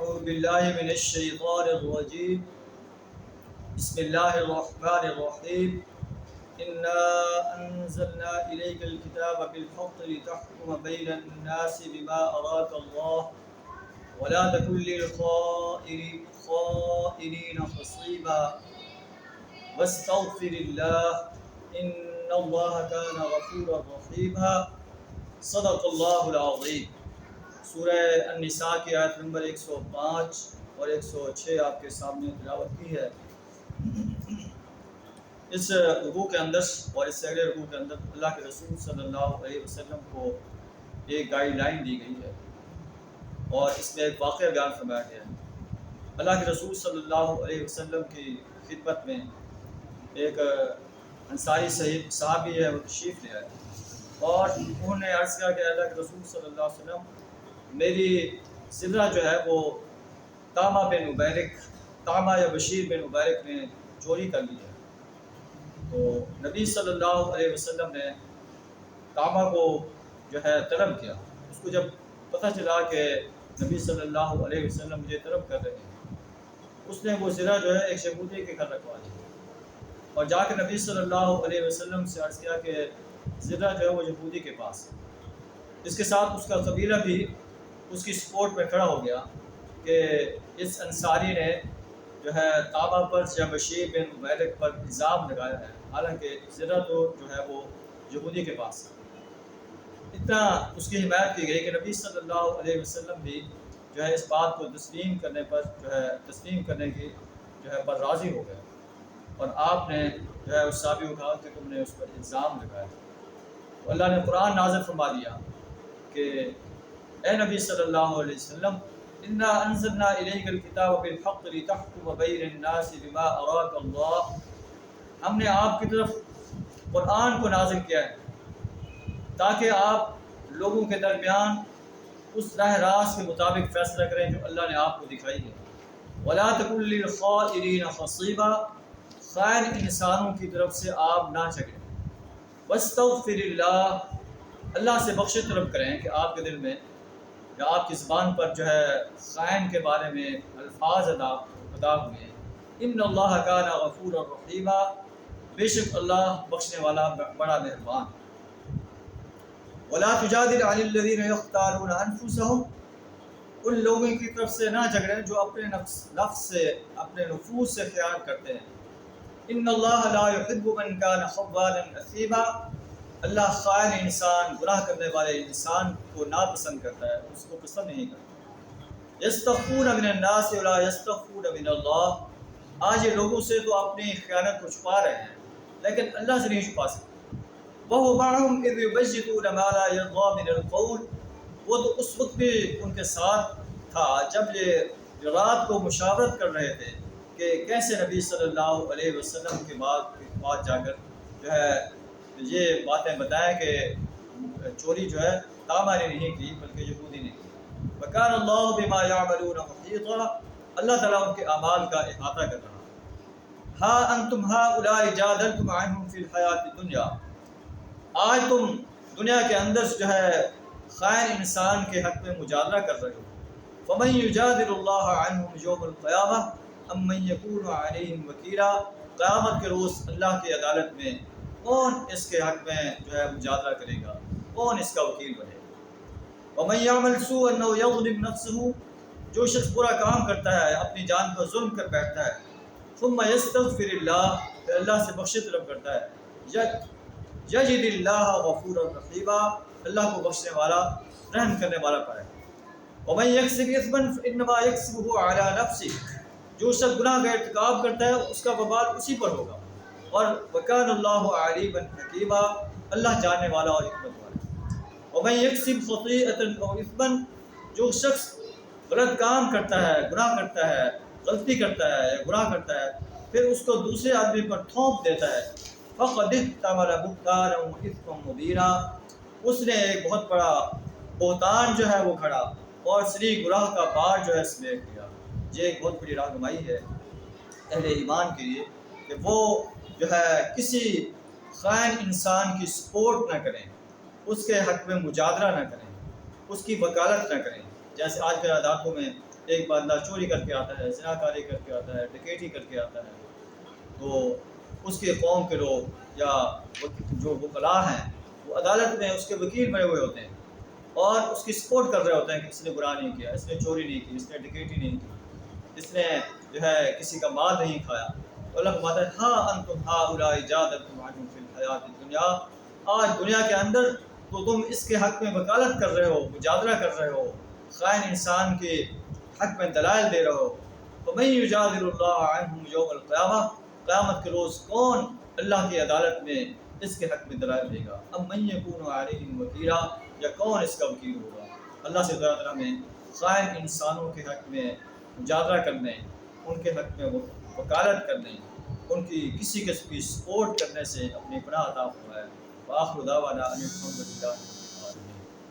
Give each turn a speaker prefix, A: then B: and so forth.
A: أعوذ بالله من الشيطان الرجيم بسم الله الرحمن الرحيم إنا أنزلنا إليك الكتاب بالحق لتحكم بين الناس بما أراك الله ولا تكن للخائنين خصيما واستغفر الله إن الله كان غفورا رحيما صدق اللہ العظیم۔ سورہ النساء کی آیت نمبر 105 اور 106 آپ کے سامنے تلاوت کی ہے۔ اس رکوع کے اندر اور اس سے اگلے رکوع کے اندر اللہ کے رسول صلی اللہ علیہ وسلم کو ایک گائیڈ لائن دی گئی ہے اور اس میں ایک واقعہ بیان فرمایا گیا ہے۔ اللہ کے رسول صلی اللہ علیہ وسلم کی خدمت میں ایک انصاری صحابی ہے، وہ تشریف لے آئے اور انہوں نے عرض کیا کہ اللہ کے رسول صلی اللہ علیہ وسلم میری سدرہ جو ہے وہ طامہ یا بشیر بن مبارک نے چوری کر لی ہے۔ تو نبی صلی اللہ علیہ وسلم نے طامہ کو جو ہے طلب کیا۔ اس کو جب پتہ چلا کہ نبی صلی اللہ علیہ وسلم مجھے طلب کر رہے ہیں، اس نے وہ زرہ جو ہے ایک یہودی کے گھر رکھوا دی اور جا کے نبی صلی اللہ علیہ وسلم سے عرض کیا کہ زرہ جو ہے وہ یہودی کے پاس ہے۔ اس کے ساتھ اس کا قبیلہ بھی اس کی سپورٹ میں کھڑا ہو گیا کہ اس انصاری نے جو ہے طامہ پر یا بشیر بن مبارک پر الزام لگایا ہے، حالانکہ زرہ تو جو ہے وہ یہودی کے پاس ہے۔ اتنا اس کی حمایت کی گئی کہ نبی صلی اللہ علیہ وسلم بھی جو ہے اس بات کو تسلیم کرنے کی پر راضی ہو گئے اور آپ نے جو ہے اس صحابی کو کہا کہ تم نے اس پر الزام لگایا۔ تو اللہ نے قرآن نازل فرما دیا کہ اے نبی صلی اللہ علیہ وسلم انا انزلنا الیک الکتاب بالحق لتحکم بین الناس بما اراک اللہ، ہم نے آپ کی طرف قرآن کو نازل کیا ہے تاکہ آپ لوگوں کے درمیان اس راہ راست کے مطابق فیصلہ کریں جو اللہ نے آپ کو دکھائی ہے۔ ولا تکن للخائنین خصیبا، خائن انسانوں کی طرف سے آپ نہ چکیں۔ واستغفر اللہ، اللہ سے بخشش طلب کریں کہ آپ کے دل میں یا آپ کی زبان پر جو ہے خائن کے بارے میں الفاظ ادا ہوئے۔ ان اللہ کان غفورا رحیما، بے شک اللہ بخشنے والا بڑا مہربان۔ ولا تجادل عن الذین یختارون انفسهم، ان لوگوں کی طرف سے نہ جھگڑیں جو اپنے نفس سے اپنے نفوس سے خیال کرتے ہیں۔ ان اللہ لا يحب من كان خوانا اثیما، اللہ خائن انسان، گناہ کرنے والے انسان کو ناپسند کرتا ہے، اس کو پسند نہیں کرتا۔ یستخفون من الناس ولا یستخفون من اللہ، آج یہ لوگوں سے تو اپنی خیانت کو چھپا رہے ہیں لیکن اللہ سے نہیں چھپا سکتے۔ وَهُوَ مَعَهُمْ إِذْ يُبَيِّتُونَ مَا لَا يَرْضَىٰ مِنَ الْقَوْلِ، وہ تو اس وقت بھی ان کے ساتھ تھا جب یہ رات کو مشاورت کر رہے تھے کہ کیسے نبی صلی اللہ علیہ وسلم کے بعد جا کر جو ہے یہ باتیں بتائیں کہ چوری جو ہے طامہ نے نہیں کی بلکہ یہودی نے کی۔ وَكَانَ اللَّهُ بِمَا يَعْمَلُونَ مُحِيطًا، اللہ تعالیٰ ان کے اعمال کا احاطہ کر رہا۔ ہاں انتم هؤلاء جادلتم عنهم فی الحیاۃ الدنیا، آج تم دنیا کے اندر جو ہے خائن انسان کے حق میں مجادلہ کر رہے ہو۔ فَمَن يُجَادِلُ اللَّهَ عَنْهُمْ يَوْمَ الْقِيَامَةِ أَمَّن يَكُونُ عَلَيْهِمْ وَكِيلًا، قیامت کے روز اللہ کی عدالت میں کون اس کے حق میں جو ہے مجادلہ کرے گا، کون اس کا وکیل بنے گا۔ وَمَن يَعْمَلْ سُوءًا أَوْ يَظْلِمْ نَفْسَهُ، جو شخص برا کام کرتا ہے اپنی جان پر ظلم کر بیٹھتا ہے، ثُمَّ يَسْتَغْفِرِ اللَّهَ، پھر اللہ سے بخشش طلب کرتا ہے، یجد اللہ غفورا رحیما، اللہ کو بخشنے والا رحم کرنے والا پائے۔ وَمَن يَكْسِبْ إِثْمًا فَإِنَّمَا يَكْسِبُهُ عَلَى نَفْسِهِ، جو شخص گناہ کا ارتکاب کرتا ہے اس کا وبال اسی پر ہوگا۔ اور وَكَانَ اللَّهُ عَلِيمًا حَكِيمًا، اللہ جاننے والا اور حکمت والا۔ وَمَن يَكْسِبْ خَطِيئَةً أَوْ إِثْمًا، جو شخص غلط کام کرتا ہے، گناہ کرتا ہے، غلطی کرتا ہے یا گناہ کرتا ہے پھر اس کو دوسرے آدمی پر تھوپ دیتا ہے، فَقَدِ احْتَمَلَ بُهْتَانًا وَإِثْمًا مُبِينًا، اس نے ایک بہت بڑا بہتان جو ہے وہ کھڑا اور سری گناہ کا بار جو ہے سمیٹ لیا۔ یہ ایک بہت بڑی رہنمائی ہے اہل ایمان کے لیے کہ وہ جو ہے کسی خائن انسان کی سپورٹ نہ کریں، اس کے حق میں مجادلہ نہ کریں، اس کی وکالت نہ کریں۔ جیسے آج کل عدالتوں میں ایک بندہ چوری کر کے آتا ہے، زناکاری کر کے آتا ہے، ڈکیٹی کر کے آتا ہے، تو اس کے قوم کے لوگ یا جو وکلاء ہیں وہ عدالت میں اس کے وکیل بنے ہوئے ہوتے ہیں اور اس کی سپورٹ کر رہے ہوتے ہیں کہ اس نے برا نہیں کیا، اس نے چوری نہیں کی، اس نے ڈکیٹی نہیں کی، اس نے جو ہے کسی کا مال نہیں کھایا۔ اللہ فرماتا ہے ہاں انتم ہؤلاء جادلتم عنہم فی الحیات الدنیا، آج دنیا کے اندر تو تم اس کے حق میں وکالت کر رہے ہو، مجادلہ کر رہے ہو، خائن انسان کے حق میں دلائل دے رہے ہو۔ فمن یجادل اللہ عنہم یوم القیامہ، قیامت کے روز کون اللہ کی عدالت میں اس کے حق میں دلائل دے گا؟ ام من یکون علیہم وکیلا، یا کون اس کا وکیل ہوگا؟ اللہ سے دعا تعالیٰ میں خائن انسانوں کے حق میں مجادلہ کرنے، ان کے حق میں وکالت کرنے، ان کی کسی قسم کی سپورٹ کرنے سے اپنی پناہ عطا فرمائے۔ وآخر دعوانا ان الحمد للہ۔